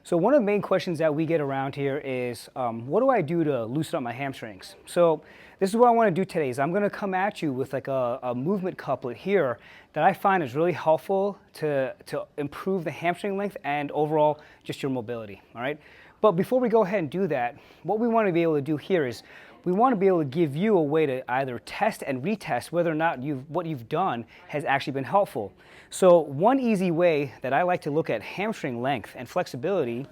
So one of the main questions that we get around here is, what do I do to loosen up my hamstrings? So this is what I want to do today. Is I'm going to come at you with like a movement couplet here that I find is really helpful to improve the hamstring length and overall just your mobility. All right. But before we go ahead and do that, what we want to be able to do here is we want to be able to give you a way to either test and retest whether or not what you've done has actually been helpful. So one easy way that I like to look at hamstring length and flexibility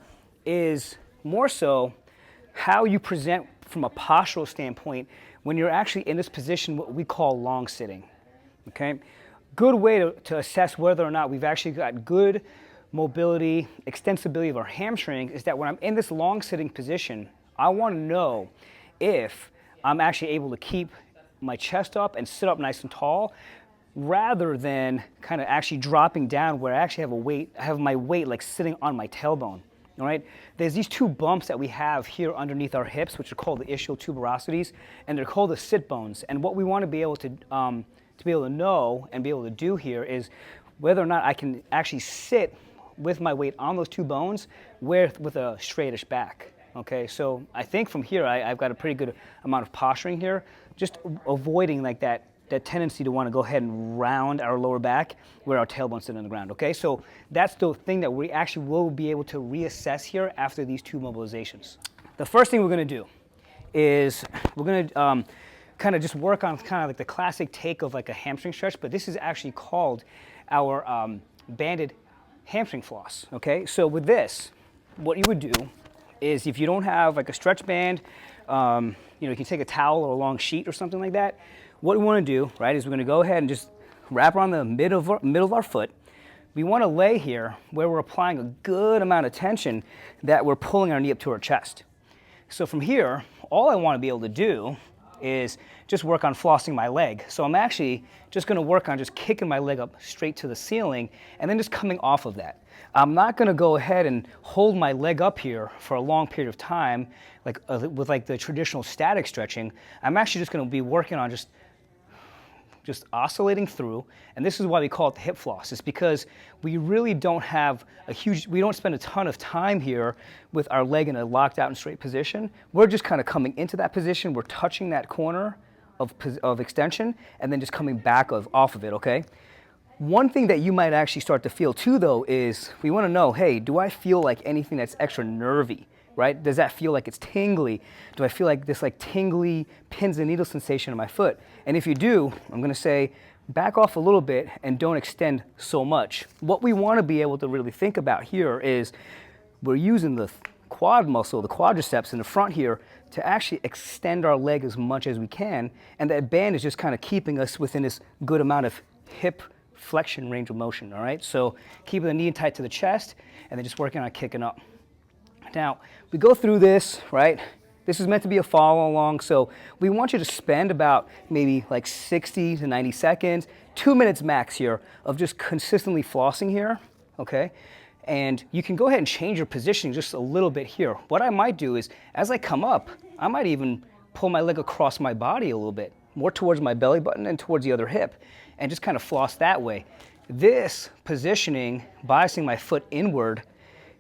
is more so how you present from a postural standpoint when you're actually in this position, what we call long sitting. Okay? Good way to assess whether or not we've actually got good mobility, extensibility of our hamstrings is that when I'm in this long sitting position, I want to know if I'm actually able to keep my chest up and sit up nice and tall rather than kind of actually dropping down where I actually have my weight like sitting on my tailbone. All right, there's these two bumps that we have here underneath our hips, which are called the ischial tuberosities, and they're called the sit bones. And what we want to be able to be able to know and be able to do here is whether or not I can actually sit with my weight on those two bones with a straightish back. Okay, so I think from here I've got a pretty good amount of posturing here, just avoiding like that tendency to want to go ahead and round our lower back where our tailbone's sitting on the ground. Okay, so that's the thing that we actually will be able to reassess here after these two mobilizations. The first thing we're going to do is we're going to kind of just work on kind of like the classic take of like a hamstring stretch, but this is actually called our banded hamstring floss. Okay, so with this, what you would do is if you don't have like a stretch band, you can take a towel or a long sheet or something like that. What we want to do, right, is we're going to go ahead and just wrap around the middle of our foot. We want to lay here where we're applying a good amount of tension that we're pulling our knee up to our chest. So from here, all I want to be able to do is just work on flossing my leg. So I'm actually just going to work on just kicking my leg up straight to the ceiling and then just coming off of that. I'm not going to go ahead and hold my leg up here for a long period of time with like the traditional static stretching. I'm actually just going to be working on just oscillating through, and this is why we call it the hip floss. It's because we really don't we don't spend a ton of time here with our leg in a locked out and straight position. We're just kind of coming into that position, we're touching that corner of extension, and then just coming back off of it, okay? One thing that you might actually start to feel too though is we want to know, hey, do I feel like anything that's extra nervy? Right? Does that feel like it's tingly? Do I feel like this like tingly pins and needles sensation in my foot? And if you do, I'm going to say back off a little bit and don't extend so much. What we want to be able to really think about here is we're using the quad muscle, the quadriceps in the front here to actually extend our leg as much as we can. And that band is just kind of keeping us within this good amount of hip flexion range of motion. All right. So keeping the knee tight to the chest and then just working on kicking up. Now, we go through this, right? This is meant to be a follow along, so we want you to spend about maybe like 60 to 90 seconds, 2 minutes max here of just consistently flossing here, okay? And you can go ahead and change your positioning just a little bit here. What I might do is, as I come up, I might even pull my leg across my body a little bit, more towards my belly button and towards the other hip, and just kind of floss that way. This positioning, biasing my foot inward,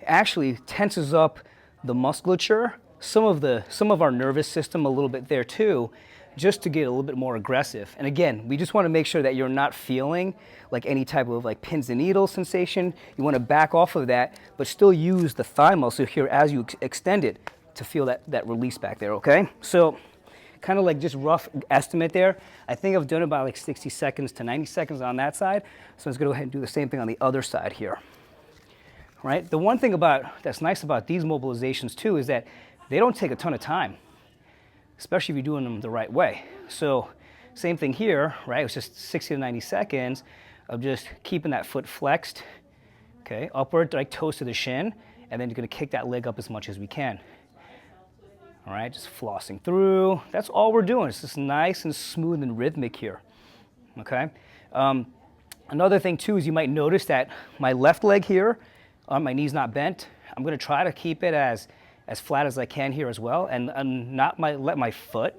actually tenses up the musculature, some of our nervous system a little bit there too, just to get a little bit more aggressive. And again, we just want to make sure that you're not feeling like any type of like pins and needles sensation. You want to back off of that, but still use the thigh muscle here as you extend it to feel that release back there, okay? So kind of like just rough estimate there. I think I've done about like 60 seconds to 90 seconds on that side. So let's go ahead and do the same thing on the other side here. Right? The one thing that's nice about these mobilizations too is that they don't take a ton of time, especially if you're doing them the right way. So same thing here, right? It's just 60 to 90 seconds of just keeping that foot flexed, okay, upward, like toes to the shin, and then you're going to kick that leg up as much as we can. All right, just flossing through. That's all we're doing. It's just nice and smooth and rhythmic here, okay? Another thing too is you might notice that my left leg here, my knee's not bent. I'm going to try to keep it as flat as I can here as well, and not let my foot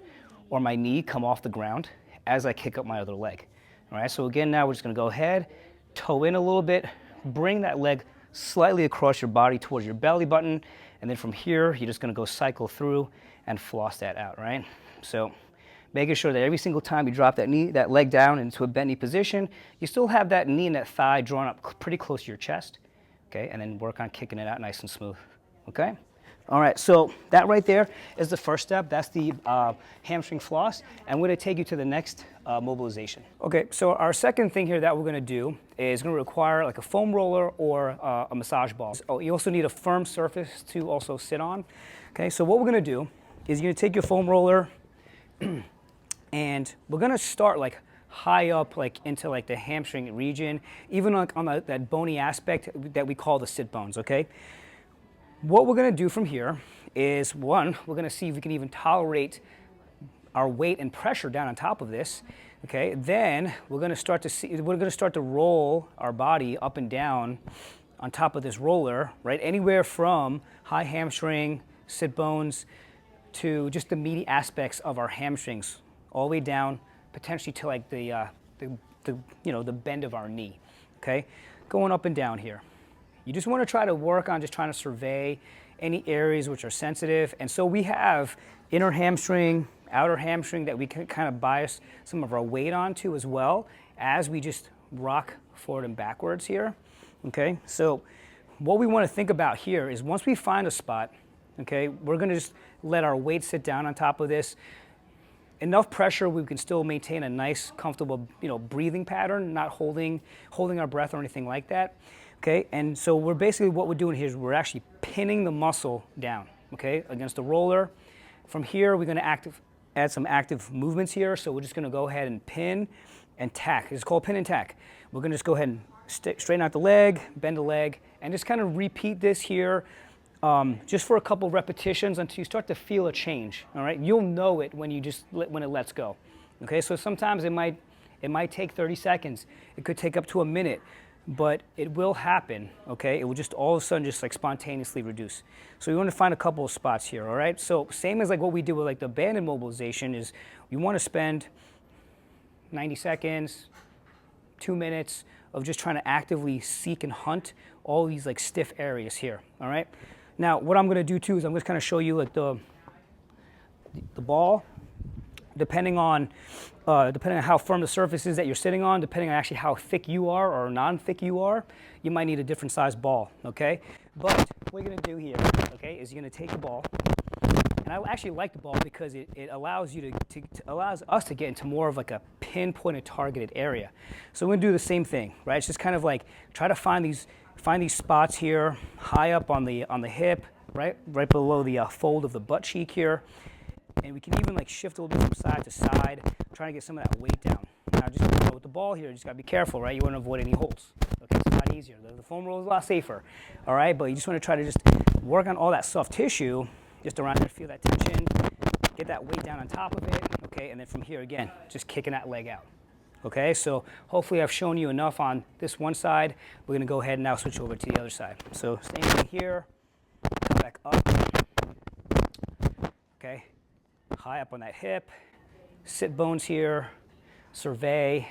or my knee come off the ground as I kick up my other leg. All right, so again, now we're just going to go ahead, toe in a little bit, bring that leg slightly across your body towards your belly button. And then from here, you're just gonna go cycle through and floss that out, right? So making sure that every single time you drop that leg down into a bent knee position, you still have that knee and that thigh drawn up pretty close to your chest, okay? And then work on kicking it out nice and smooth, okay? All right, so that right there is the first step. That's the hamstring floss. And we're gonna take you to the next mobilization. Okay, so our second thing here that we're gonna do is gonna require like a foam roller or a massage ball. Oh, you also need a firm surface to also sit on. Okay, so what we're gonna do is you're gonna take your foam roller and we're gonna start like high up like into like the hamstring region, even like on that bony aspect that we call the sit bones, okay? What we're gonna do from here is, one, we're gonna see if we can even tolerate our weight and pressure down on top of this, okay? Then we're gonna start to roll our body up and down on top of this roller, right? Anywhere from high hamstring, sit bones, to just the meaty aspects of our hamstrings, all the way down, potentially to like the bend of our knee, okay? Going up and down here. You just want to try to work on just trying to survey any areas which are sensitive. And so we have inner hamstring, outer hamstring that we can kind of bias some of our weight onto as well as we just rock forward and backwards here, okay? So what we want to think about here is once we find a spot, okay, we're going to just let our weight sit down on top of this. Enough pressure, we can still maintain a nice, comfortable, breathing pattern, not holding our breath or anything like that. Okay, and so what we're doing here is we're actually pinning the muscle down, okay, against the roller. From here, we're gonna add some active movements here. So we're just gonna go ahead and pin and tack. It's called pin and tack. We're gonna just go ahead and straighten out the leg, bend the leg, and just kind of repeat this here just for a couple repetitions until you start to feel a change, all right? You'll know it when it lets go, okay? So sometimes it might take 30 seconds. It could take up to a minute. But it will happen, okay? It will just all of a sudden just like spontaneously reduce. So we want to find a couple of spots here, all right? So same as like what we did with like the banded mobilization is we want to spend 90 seconds, 2 minutes of just trying to actively seek and hunt all these like stiff areas here, all right? Now what I'm going to do too is I'm just kind of show you like the ball. Depending on how firm the surface is that you're sitting on, depending on actually how thick you are or non-thick you are, you might need a different size ball, okay? But what you're gonna do here, okay, is you're gonna take the ball, and I actually like the ball because it allows you allows us to get into more of like a pinpointed targeted area. So we're gonna do the same thing, right? It's just kind of like try to find these spots here, high up on the hip, right below the fold of the butt cheek here. And we can even like shift a little bit from side to side, trying to get some of that weight down. Now just with the ball here, you just gotta be careful, right? You wanna avoid any holes. Okay, it's a lot easier. The foam roll is a lot safer, all right? But you just wanna try to just work on all that soft tissue, just around there, feel that tension, get that weight down on top of it, okay? And then from here again, just kicking that leg out. Okay, so hopefully I've shown you enough on this one side. We're gonna go ahead and now switch over to the other side. So staying here, come back up, okay? High up on that hip, sit bones here, survey.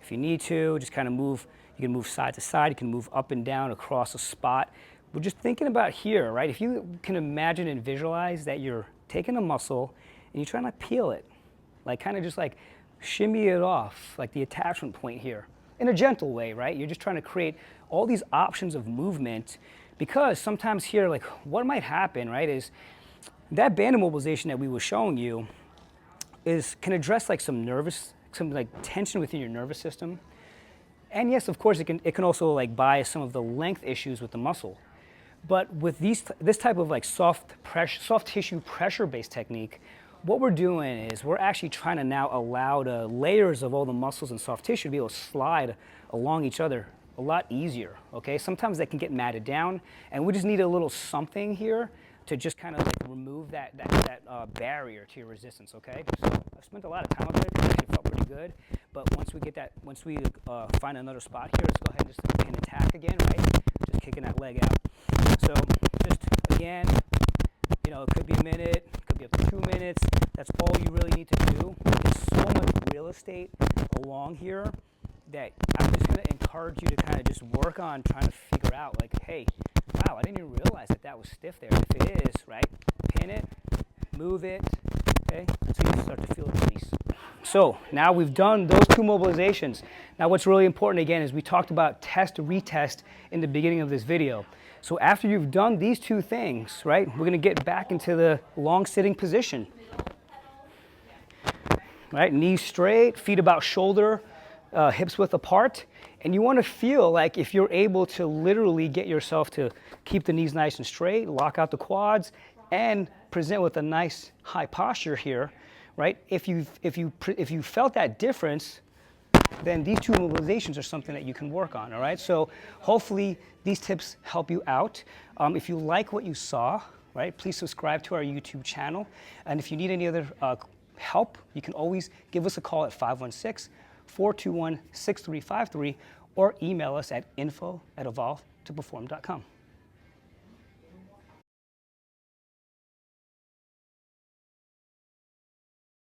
If you need to, just kind of move. You can move side to side. You can move up and down across a spot. We're just thinking about here, right? If you can imagine and visualize that you're taking a muscle and you're trying to peel it, like kind of just like shimmy it off, like the attachment point here, in a gentle way, right? You're just trying to create all these options of movement because sometimes here, like what might happen, right, is that banded mobilization that we were showing you can address like some like tension within your nervous system. And yes, of course, it can also like bias some of the length issues with the muscle. But with this type of like soft tissue pressure-based technique, what we're doing is we're actually trying to now allow the layers of all the muscles and soft tissue to be able to slide along each other a lot easier, okay? Sometimes they can get matted down, and we just need a little something here to just kind of like remove that barrier to your resistance, okay? So I've spent a lot of time on it. It actually felt pretty good. But once we find another spot here, let's go ahead and just pin and tack again, right? Just kicking that leg out. So just again, it could be a minute, it could be up to 2 minutes. That's all you really need to do. There's so much real estate along here that I'm just going to encourage you to kind of just work on trying to figure out, like, hey, wow, I didn't even realize that that was stiff there. If it is, right, pin it, move it, okay, until you start to feel the release. So now we've done those 2 mobilizations. Now what's really important again is we talked about test, retest in the beginning of this video. So after you've done these 2 things, right, we're gonna get back into the long sitting position. Right, knees straight, feet about shoulder, hips width apart. And you wanna feel like if you're able to literally get yourself to keep the knees nice and straight, lock out the quads, and present with a nice high posture here, right? If you felt that difference, then these 2 mobilizations are something that you can work on, all right? So hopefully these tips help you out. If you like what you saw, right, please subscribe to our YouTube channel. And if you need any other help, you can always give us a call at 516-421-6353 or email us at info@evolvetoperform.com.